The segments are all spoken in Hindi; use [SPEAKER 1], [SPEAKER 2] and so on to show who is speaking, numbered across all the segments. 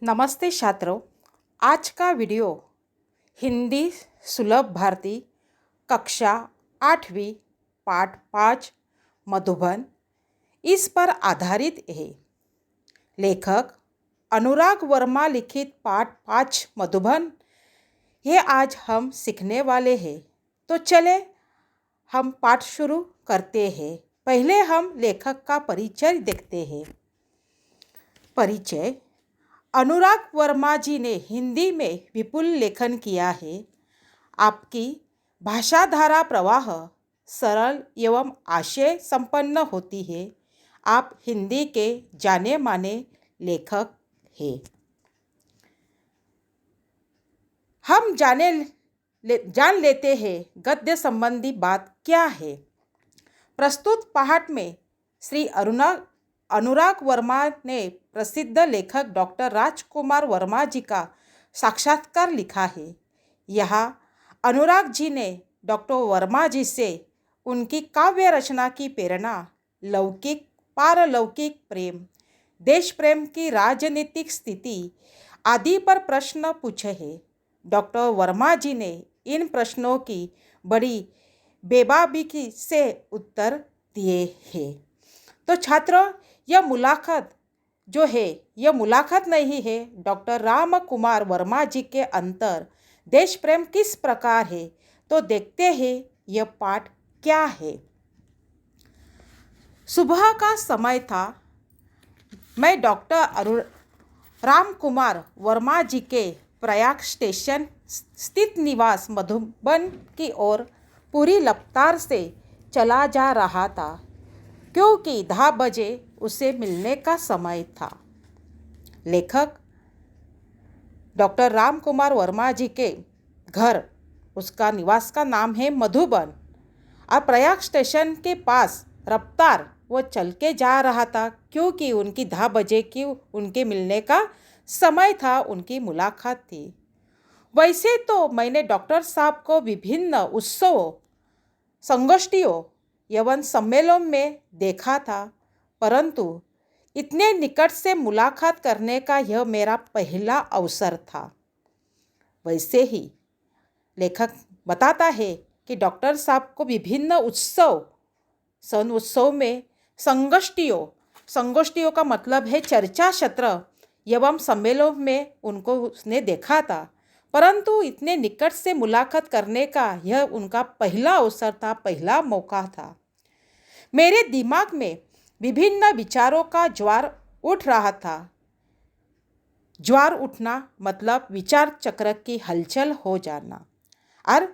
[SPEAKER 1] नमस्ते छात्रों। आज का वीडियो हिंदी सुलभ भारती कक्षा 8वीं पाठ 5 मधुबन इस पर आधारित है। लेखक अनुराग वर्मा लिखित पाठ 5 मधुबन ये आज हम सीखने वाले हैं। तो चले हम पाठ शुरू करते हैं। पहले हम लेखक का परिचय देखते हैं। परिचय। अनुराग वर्मा जी ने हिंदी में विपुल लेखन किया है। आपकी भाषाधारा प्रवाह सरल एवं आशय संपन्न होती है। आप हिंदी के जाने माने लेखक हैं। हम जान लेते हैं गद्य संबंधी बात क्या है। प्रस्तुत पाठ में श्री अनुराग वर्मा ने प्रसिद्ध लेखक डॉक्टर राजकुमार वर्मा जी का साक्षात्कार लिखा है। यहाँ अनुराग जी ने डॉक्टर वर्मा जी से उनकी काव्य रचना की प्रेरणा, लौकिक पारलौकिक प्रेम, देश प्रेम की राजनीतिक स्थिति आदि पर प्रश्न पूछे हैं। डॉक्टर वर्मा जी ने इन प्रश्नों की बड़ी बेबाकी से उत्तर दिए हैं। तो छात्रों, यह मुलाकात नहीं है। डॉक्टर राम कुमार वर्मा जी के अंतर देश प्रेम किस प्रकार है, तो देखते हैं यह पाठ क्या है। सुबह का समय था। मैं डॉक्टर राम कुमार वर्मा जी के प्रयाग स्टेशन स्थित निवास मधुबन की ओर पूरी रफ्तार से चला जा रहा था, क्योंकि 10 बजे उसे मिलने का समय था। लेखक डॉक्टर राम कुमार वर्मा जी के घर, उसका निवास का नाम है मधुबन, और प्रयाग स्टेशन के पास रफ्तार वो चल के जा रहा था, क्योंकि उनकी 10 बजे की उनके मिलने का समय था, उनकी मुलाकात थी। वैसे तो मैंने डॉक्टर साहब को विभिन्न उत्सवों, संगोष्ठियों एवं सम्मेलन में देखा था, परंतु इतने निकट से मुलाकात करने का यह मेरा पहला अवसर था। वैसे ही लेखक बताता है कि डॉक्टर साहब को विभिन्न उत्सव में संगोष्ठियों का मतलब है चर्चा सत्र एवं सम्मेलन में उनको उसने देखा था, परंतु इतने निकट से मुलाकात करने का यह उनका पहला अवसर था, पहला मौका था। मेरे दिमाग में विभिन्न विचारों का ज्वार उठ रहा था। ज्वार उठना मतलब विचार चक्र की हलचल हो जाना, और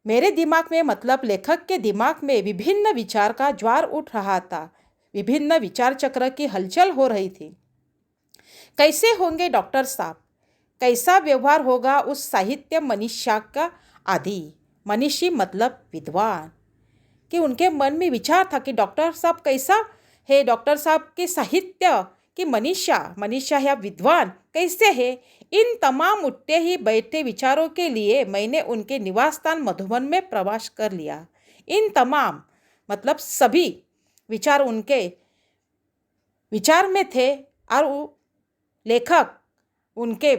[SPEAKER 1] मेरे दिमाग में मतलब लेखक के दिमाग में विभिन्न विचार का ज्वार उठ रहा था, विभिन्न विचार चक्र की हलचल हो रही थी। कैसे होंगे डॉक्टर साहब, कैसा व्यवहार होगा उस साहित्य मनीषा का आदि, मनीषी मतलब विद्वान, कि उनके मन में विचार था कि डॉक्टर साहब कैसा है, डॉक्टर साहब के साहित्य की मनीषा या विद्वान कैसे है। इन तमाम उठते ही बैठे विचारों के लिए मैंने उनके निवास स्थान मधुबन में प्रवास कर लिया। इन तमाम मतलब सभी विचार उनके विचार में थे, और लेखक उनके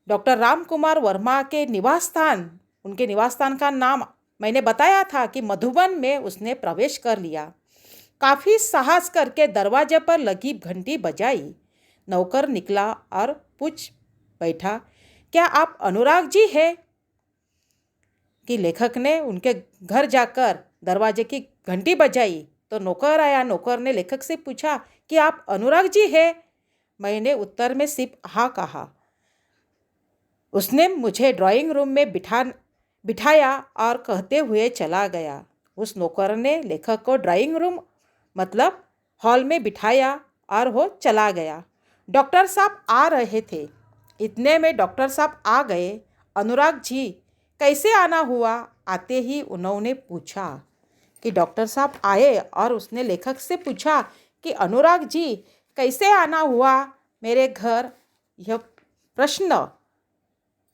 [SPEAKER 1] डॉक्टर राम कुमार वर्मा के उनके निवास स्थान का नाम मैंने बताया था कि मधुबन में उसने प्रवेश कर लिया। काफ़ी साहस करके दरवाजे पर लगी घंटी बजाई। नौकर निकला और पूछ बैठा, क्या आप अनुराग जी हैं? कि लेखक ने उनके घर जाकर दरवाजे की घंटी बजाई तो नौकर आया। नौकर ने लेखक से पूछा कि आप अनुराग जी हैं? मैंने उत्तर में सिर्फ हाँ कहा। उसने मुझे ड्राइंग रूम में बिठाया और कहते हुए चला गया। उस नौकर ने लेखक को ड्राइंग रूम मतलब हॉल में बिठाया और वो चला गया। डॉक्टर साहब आ रहे थे। इतने में डॉक्टर साहब आ गए। अनुराग जी कैसे आना हुआ? आते ही उन्होंने पूछा कि डॉक्टर साहब आए, और उसने लेखक से पूछा कि अनुराग जी कैसे आना हुआ मेरे घर। यह प्रश्न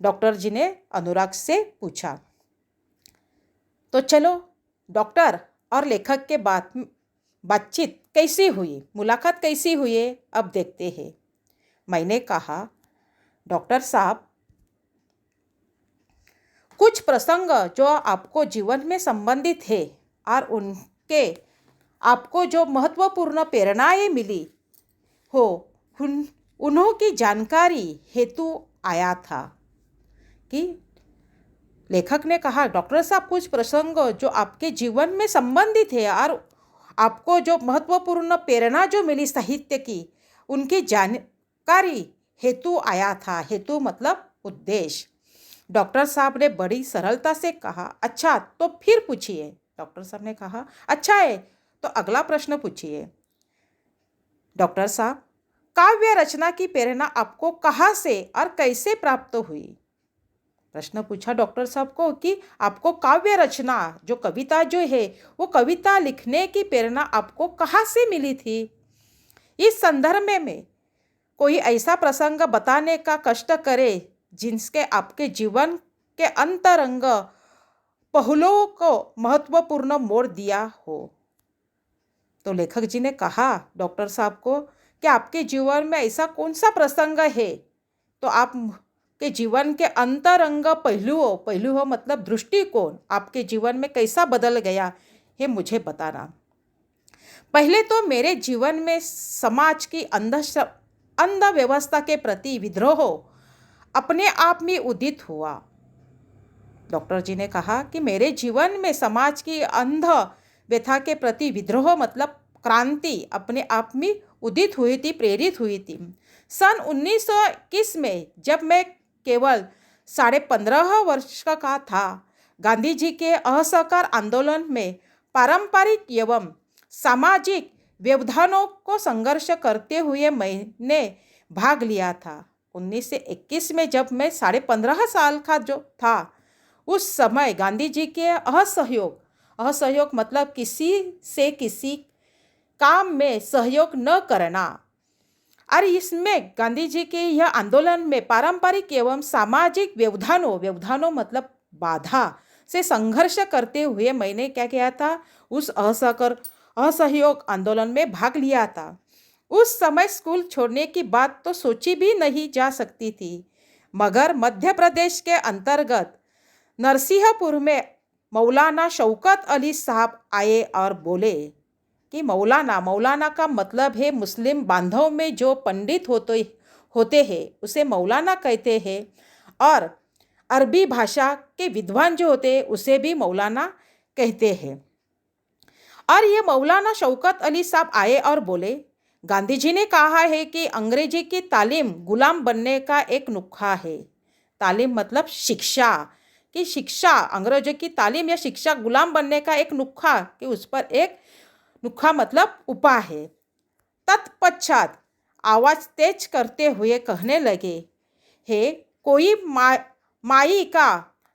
[SPEAKER 1] डॉक्टर जी ने अनुराग से पूछा। तो चलो डॉक्टर और लेखक के बातचीत कैसी हुई, मुलाकात कैसी हुई, अब देखते हैं। मैंने कहा, डॉक्टर साहब, कुछ प्रसंग जो आपको जीवन में संबंधित है और उनके आपको जो महत्वपूर्ण प्रेरणाएं मिली हो, उन्हों की जानकारी हेतु आया था। कि लेखक ने कहा, डॉक्टर साहब, कुछ प्रसंग जो आपके जीवन में संबंधित है और आपको जो महत्वपूर्ण प्रेरणा जो मिली साहित्य की, उनकी जानकारी हेतु आया था। हेतु मतलब उद्देश्य। डॉक्टर साहब ने बड़ी सरलता से कहा, अच्छा तो फिर पूछिए। डॉक्टर साहब ने कहा, अच्छा है तो अगला प्रश्न पूछिए। डॉक्टर साहब, काव्य रचना की प्रेरणा आपको कहाँ से और कैसे प्राप्त हुई? प्रश्न पूछा डॉक्टर साहब को कि आपको काव्य रचना जो कविता जो है वो कविता लिखने की प्रेरणा आपको कहाँ से मिली थी? इस संदर्भ में कोई ऐसा प्रसंग बताने का कष्ट करे जिसके आपके जीवन के अंतरंग पहलुओं को महत्वपूर्ण मोड़ दिया हो। तो लेखक जी ने कहा डॉक्टर साहब को कि आपके जीवन में ऐसा कौन सा प्रसंग है तो आप के जीवन के अंतरंग पहलुओं मतलब दृष्टिकोण आपके जीवन में कैसा बदल गया है मुझे बताना। पहले तो मेरे जीवन में समाज की अंध व्यवस्था के प्रति विद्रोह अपने आप में उदित हुआ। डॉक्टर जी ने कहा कि मेरे जीवन में समाज की अंध व्यथा के प्रति विद्रोह मतलब क्रांति अपने आप में उदित हुई थी, प्रेरित हुई थी। सन 1921 में जब मैं केवल 15.5 वर्ष का था, गांधी जी के असहकार आंदोलन में पारंपरिक एवं सामाजिक व्यवधानों को संघर्ष करते हुए मैंने भाग लिया था। 1921 में जब मैं 15.5 साल का जो था, उस समय गांधी जी के असहयोग मतलब किसी से किसी काम में सहयोग न करना, और इसमें गांधी जी के यह आंदोलन में पारंपरिक एवं सामाजिक व्यवधानों मतलब बाधा से संघर्ष करते हुए मैंने क्या किया था, उस असहयोग आंदोलन में भाग लिया था। उस समय स्कूल छोड़ने की बात तो सोची भी नहीं जा सकती थी, मगर मध्य प्रदेश के अंतर्गत नरसिंहपुर में मौलाना शौकत अली साहब आए और बोले कि मौलाना का मतलब है मुस्लिम बांधव में जो पंडित होते हैं उसे मौलाना कहते हैं, और अरबी भाषा के विद्वान जो होते हैं उसे भी मौलाना कहते हैं। और ये मौलाना शौकत अली साहब आए और बोले, गांधी जी ने कहा है कि अंग्रेजी की तालीम गुलाम बनने का एक नुस्खा है। तालीम मतलब शिक्षा, कि शिक्षा अंग्रेजी की तालीम या शिक्षा गुलाम बनने का एक नुस्खा, कि उस पर एक नुस्खा मतलब उपाय है। तत्पश्चात आवाज़ तेज करते हुए कहने लगे, हे कोई माई का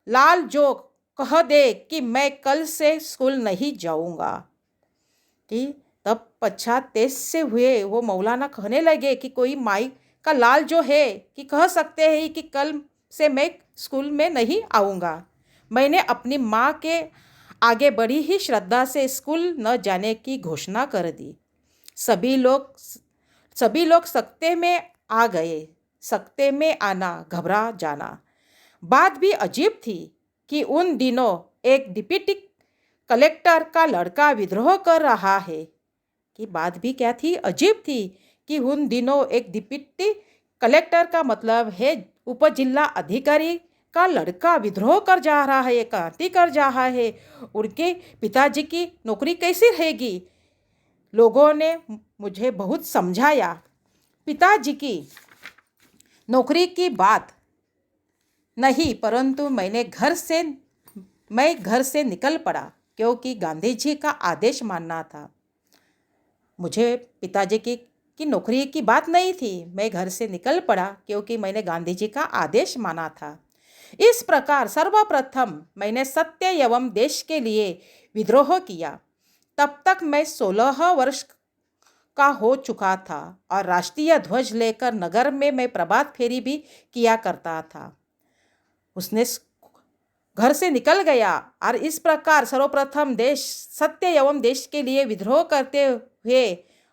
[SPEAKER 1] लाल जो कह दे कि मैं कल से स्कूल नहीं जाऊंगा। कि तब पश्चात तेज से हुए वो मौलाना कहने लगे कि कोई माई का लाल जो है कि कह सकते हैं कि कल से मैं स्कूल में नहीं आऊँगा। मैंने अपनी माँ के आगे बड़ी ही श्रद्धा से स्कूल न जाने की घोषणा कर दी। सभी लोग सकते में आ गए। सकते में आना, घबरा जाना। बात भी अजीब थी कि उन दिनों एक डिप्टी कलेक्टर का लड़का विद्रोह कर रहा है। कि बात भी क्या थी, अजीब थी कि उन दिनों एक डिप्टी कलेक्टर का मतलब है उप जिला अधिकारी का लड़का विद्रोह कर जा रहा है, क्रांति कर जा रहा है। उनके पिताजी की नौकरी कैसी रहेगी? लोगों ने मुझे बहुत समझाया। पिताजी की नौकरी की बात नहीं, परंतु मैं घर से निकल पड़ा क्योंकि गांधी जी का आदेश मानना था। मुझे पिताजी की नौकरी की बात नहीं थी, मैं घर से निकल पड़ा क्योंकि मैंने गांधी जी का आदेश माना था। इस प्रकार सर्वप्रथम मैंने सत्य एवं देश के लिए विद्रोह किया। तब तक मैं 16 वर्ष का हो चुका था और राष्ट्रीय ध्वज लेकर नगर में मैं प्रभात फेरी भी किया करता था। उसने घर से निकल गया और इस प्रकार सर्वप्रथम सत्य एवं देश के लिए विद्रोह करते हुए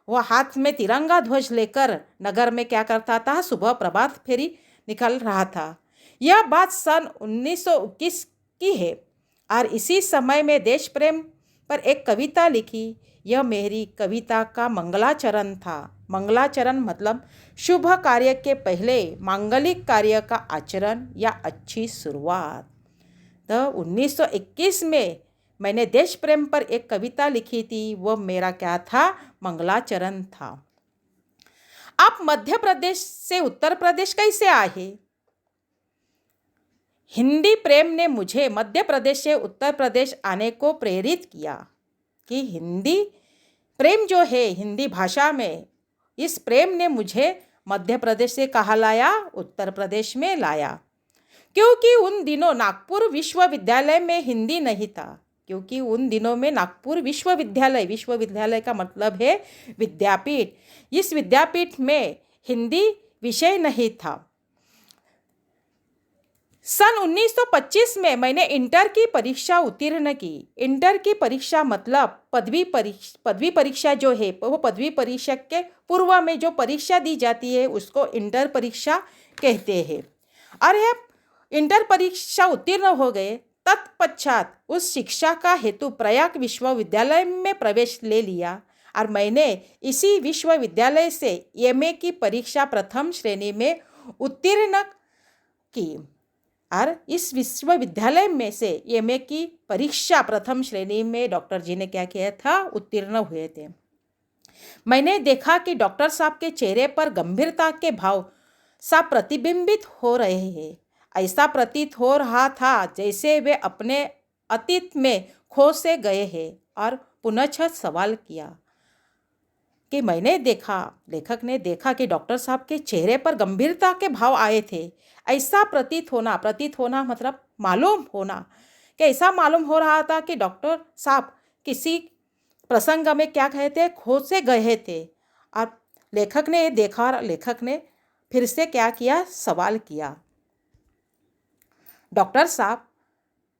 [SPEAKER 1] वह हाथ में तिरंगा ध्वज लेकर नगर में क्या करता था, सुबह प्रभात फेरी निकल रहा था। यह बात सन 1921 की है और इसी समय में देश प्रेम पर एक कविता लिखी। यह मेरी कविता का मंगलाचरण था। मंगलाचरण मतलब शुभ कार्य के पहले मांगलिक कार्य का आचरण या अच्छी शुरुआत। तो 1921 में मैंने देश प्रेम पर एक कविता लिखी थी। वह मेरा क्या था? मंगलाचरण था। आप मध्य प्रदेश से उत्तर प्रदेश कैसे आए? हिंदी प्रेम ने मुझे मध्य प्रदेश से उत्तर प्रदेश आने को प्रेरित किया कि हिंदी प्रेम जो है हिंदी भाषा में, इस प्रेम ने मुझे मध्य प्रदेश से कहाँ लाया? उत्तर प्रदेश में लाया। क्योंकि उन दिनों नागपुर विश्वविद्यालय में हिंदी नहीं था। क्योंकि उन दिनों में नागपुर विश्वविद्यालय, विश्वविद्यालय का मतलब है विद्यापीठ, इस विद्यापीठ में हिंदी विषय नहीं था। सन 1925 में मैंने इंटर की परीक्षा उत्तीर्ण की। इंटर की परीक्षा मतलब पदवी परीक्षा जो है, वो पदवी परीक्षा के पूर्व में जो परीक्षा दी जाती है उसको इंटर परीक्षा कहते हैं। और यह इंटर परीक्षा उत्तीर्ण हो गए। तत्पश्चात उस शिक्षा का हेतु प्रयाग विश्वविद्यालय में प्रवेश ले लिया और मैंने इसी विश्वविद्यालय से एमए की परीक्षा प्रथम श्रेणी में उत्तीर्ण की। और इस विश्वविद्यालय में से एमए की परीक्षा प्रथम श्रेणी में डॉक्टर जी ने क्या किया था? उत्तीर्ण हुए थे। मैंने देखा कि डॉक्टर साहब के चेहरे पर गंभीरता के भाव सा प्रतिबिंबित हो रहे हैं। ऐसा प्रतीत हो रहा था जैसे वे अपने अतीत में खो से गए हैं। और पुनः सवाल किया कि मैंने देखा, लेखक ने देखा कि डॉक्टर साहब के चेहरे पर गंभीरता के भाव आए थे। ऐसा प्रतीत होना मतलब मालूम होना, कि ऐसा मालूम हो रहा था कि डॉक्टर साहब किसी प्रसंग में क्या कहते, खो से गए थे। और लेखक ने देखा और लेखक ने फिर से क्या किया? सवाल किया। डॉक्टर साहब,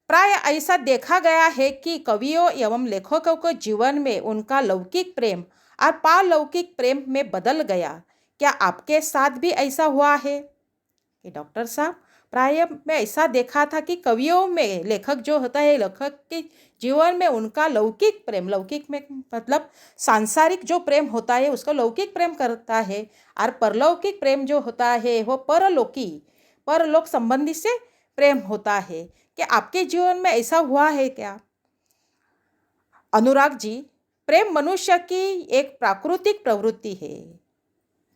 [SPEAKER 1] प्राय ऐसा देखा गया है कि कवियों एवं लेखकों के जीवन में उनका लौकिक प्रेम और पारलौकिक प्रेम में बदल गया। क्या आपके साथ भी ऐसा हुआ है? कि डॉक्टर साहब, प्राय में ऐसा देखा था कि कवियों में लेखक जो होता है, लेखक के जीवन में उनका लौकिक प्रेम, लौकिक में मतलब सांसारिक जो प्रेम होता है उसको लौकिक प्रेम करता है, और परलौकिक प्रेम जो होता है वो परलोक संबंधी से प्रेम होता है। कि आपके जीवन में ऐसा हुआ है क्या? अनुराग जी, प्रेम मनुष्य की एक प्राकृतिक प्रवृत्ति है।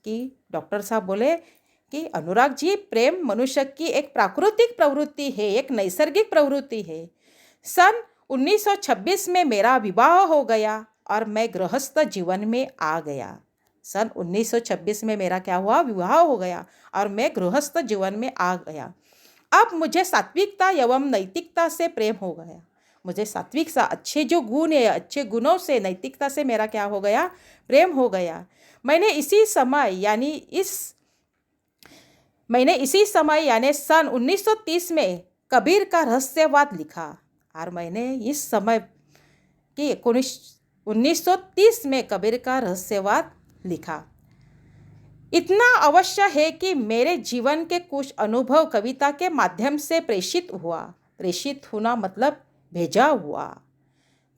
[SPEAKER 1] कि डॉक्टर साहब बोले कि अनुराग जी, प्रेम मनुष्य की एक प्राकृतिक प्रवृत्ति है, एक नैसर्गिक प्रवृत्ति है। सन 1926 में मेरा विवाह हो गया और मैं गृहस्थ जीवन में आ गया। सन 1926 में मेरा क्या हुआ? विवाह हो गया और मैं गृहस्थ जीवन में आ गया। अब मुझे सात्विकता एवं नैतिकता से प्रेम हो गया। मुझे सात्विक सा अच्छे जो गुण है, अच्छे गुणों से, नैतिकता से मेरा क्या हो गया? प्रेम हो गया। मैंने इसी समय यानी सन 1930 में कबीर का रहस्यवाद लिखा। और मैंने इस समय कि 1930 में कबीर का रहस्यवाद लिखा। इतना अवश्य है कि मेरे जीवन के कुछ अनुभव कविता के माध्यम से प्रेषित होना मतलब भेजा हुआ।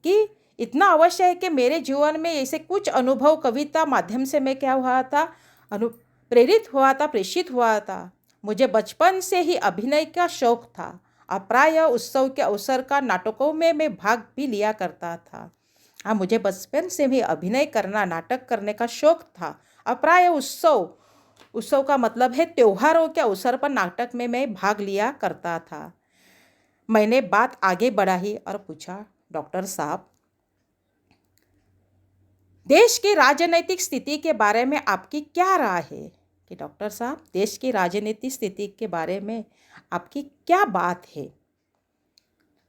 [SPEAKER 1] कि इतना अवश्य है कि मेरे जीवन में ऐसे कुछ अनुभव कविता माध्यम से मैं क्या हुआ था? प्रेरित हुआ था, प्रेषित हुआ था। मुझे बचपन से ही अभिनय का शौक था और प्राय उत्सव के अवसर का नाटकों में मैं भाग भी लिया करता था। हाँ, मुझे बचपन से भी अभिनय करना, नाटक करने का शौक था। और प्राय उत्सव का मतलब है त्योहारों के अवसर पर नाटक में मैं भाग लिया करता था। मैंने बात आगे बढ़ाई और पूछा, डॉक्टर साहब, देश की राजनीतिक स्थिति के बारे में आपकी क्या राय है? कि डॉक्टर साहब, देश की राजनीतिक स्थिति के बारे में आपकी क्या बात है?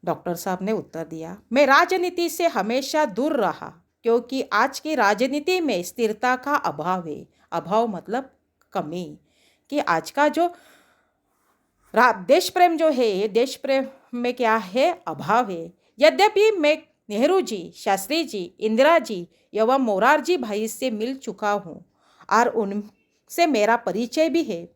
[SPEAKER 1] डॉक्टर साहब ने उत्तर दिया, मैं राजनीति से हमेशा दूर रहा क्योंकि आज की राजनीति में स्थिरता का अभाव है। अभाव मतलब कमी। कि आज का जो देश प्रेम जो है, ये देश प्रेम में क्या है? अभाव है। यद्यपि मैं नेहरू जी, शास्त्री जी, इंदिरा जी एवं मोरारजी भाई से मिल चुका हूँ और उनसे मेरा परिचय भी है,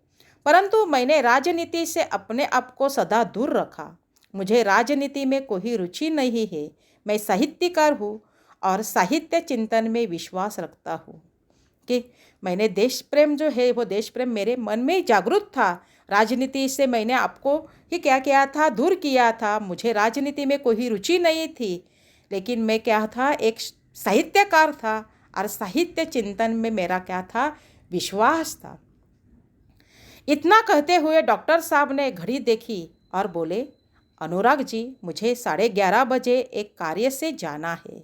[SPEAKER 1] परंतु मैंने राजनीति से अपने आप को सदा दूर रखा। मुझे राजनीति में कोई रुचि नहीं है। मैं साहित्यकार हूँ और साहित्य चिंतन में विश्वास रखता हूँ कि मैंने देश प्रेम जो है वो देश प्रेम मेरे मन में जागरूक था। राजनीति से मैंने आपको ही क्या किया था, दूर किया था। मुझे राजनीति में कोई रुचि नहीं थी, लेकिन मैं क्या था, एक साहित्यकार था और साहित्य चिंतन में मेरा क्या था, विश्वास था। इतना कहते हुए डॉक्टर साहब ने घड़ी देखी और बोले, अनुराग जी, मुझे 11:30 बजे एक कार्य से जाना है।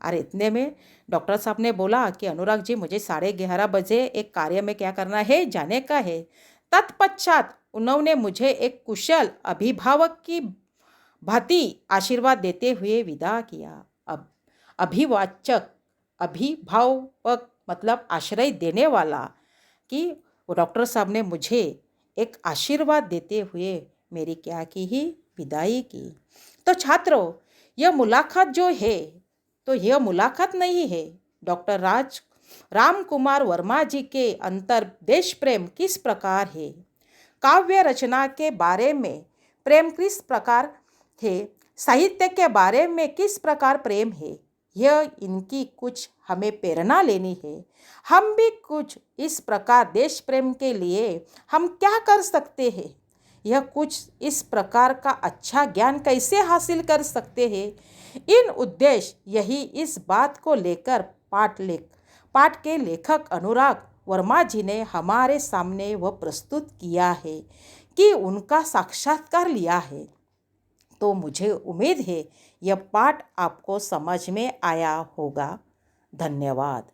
[SPEAKER 1] और इतने में डॉक्टर साहब ने बोला कि अनुराग जी, मुझे 11:30 बजे एक कार्य में क्या करना है, जाने का है। तत्पश्चात उन्होंने मुझे एक कुशल अभिभावक की भांति आशीर्वाद देते हुए विदा किया। अब अभिवाचक, अभिभावक मतलब आश्रय देने वाला, कि वो डॉक्टर साहब ने मुझे एक आशीर्वाद देते हुए मेरी क्या की ही, विदाई की। तो छात्रों, यह मुलाकात जो है, तो यह मुलाकात नहीं है। डॉक्टर राम कुमार वर्मा जी के अंतर देश प्रेम किस प्रकार है, काव्य रचना के बारे में प्रेम किस प्रकार है, साहित्य के बारे में किस प्रकार प्रेम है, यह इनकी कुछ हमें प्रेरणा लेनी है। हम भी कुछ इस प्रकार देश प्रेम के लिए हम क्या कर सकते हैं, यह कुछ इस प्रकार का अच्छा ज्ञान कैसे हासिल कर सकते हैं, इन उद्देश्य यही इस बात को लेकर पाठ के लेखक अनुराग वर्मा जी ने हमारे सामने वह प्रस्तुत किया है कि उनका साक्षात्कार लिया है। तो मुझे उम्मीद है यह पाठ आपको समझ में आया होगा। धन्यवाद।